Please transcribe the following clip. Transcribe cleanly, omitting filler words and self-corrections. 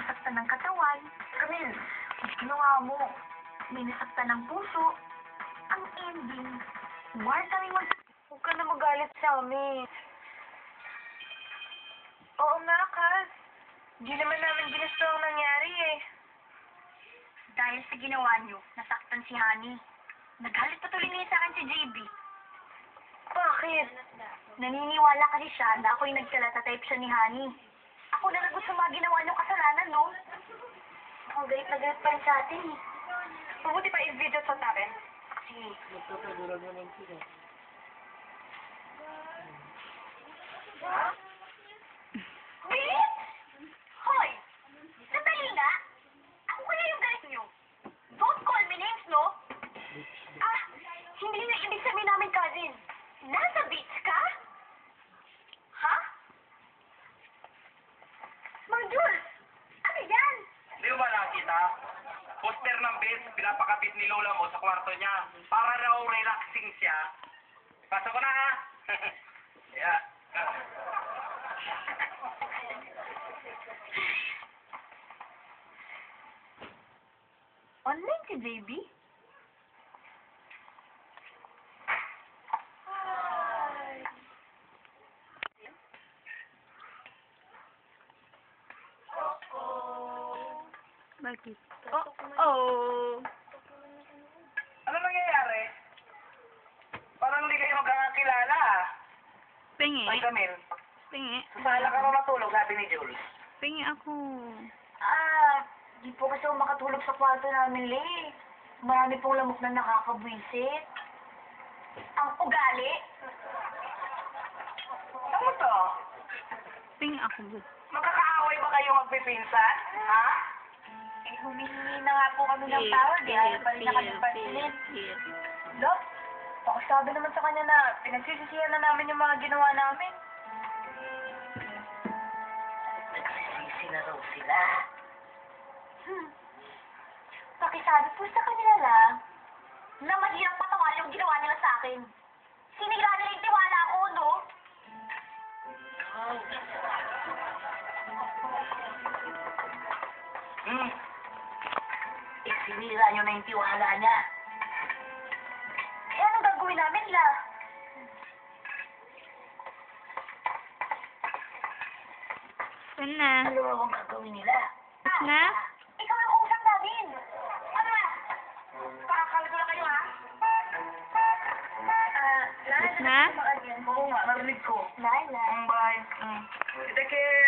nasaktan ng katawan. Camille, ang ginawa mo, may nasaktan ng puso. Ang ending, war kaming Huwag ka na magalit sa amin. Oo nga, Kaz. Di naman namin ginusto ang nangyari eh. Dahil sa ginawa niyo, nasaktan si Honey. Nagalit patuloy niya sa akin si JB. Bakit? Naniniwala kasi siya na ako'y nagkalata-type siya ni Honey. Ako na nagot sa mga ginawa niyong kasalanan, no? Ang galit na galit pa rin sa atin eh. Mabuti pa i-video sa natin. Sige. Magtataguran naman sila. Wait! Hoy! Sandali nga! Ako kaya yung galit niyo. Don't call me names, no? Ah, hindi na ibig sabihin namin, cousin. Nasa beach ka? Ha? Mang Jules! Ano yan? Hindi mo ba nakita? Poster ng beach, pinapakabit ni Lola mo sa kwarto niya. Para raw relaxing siya. Pasok ko na ha! Yeah. Online si JB? Hi! Bakit? Oh! Ano nangyayari? Parang hindi kayo magkakakilala ah. Pingi. Ay, Camille. Pingi. Sala ka ba matulog, sabi ni Jules? Pingi ako. Di po kasi ako makatulog sa kwarto namin, Lee. Marami pong lamok na nakakabwisit. Ang ugali. Ano to? Pingi ako, good. Magkakaaway ba kayo magpipinsan? Ha? Eh, humihingi na nga po kami ng tawad, eh. Ayaw pa rin na kami pansinin. Look, pakisabi naman sa kanya na pinagsisisihan na namin yung mga ginawa namin. Nagsisisi na raw sila. Pakisabi po sa kanila lang na mahirap patawal yung ginawa nila sa akin. Sinira nila yung tiwala ko, no? Sinira nyo na yung tiwala niya. Eh, anong gagawin namin, La? Saan na? Ano ba ang gagawin nila? Na? Ikaw yung usap namin. Ano ba? Kakakalito na kayo, ha? Na? Oo nga, narinig ko. Lala. Bye. Take care.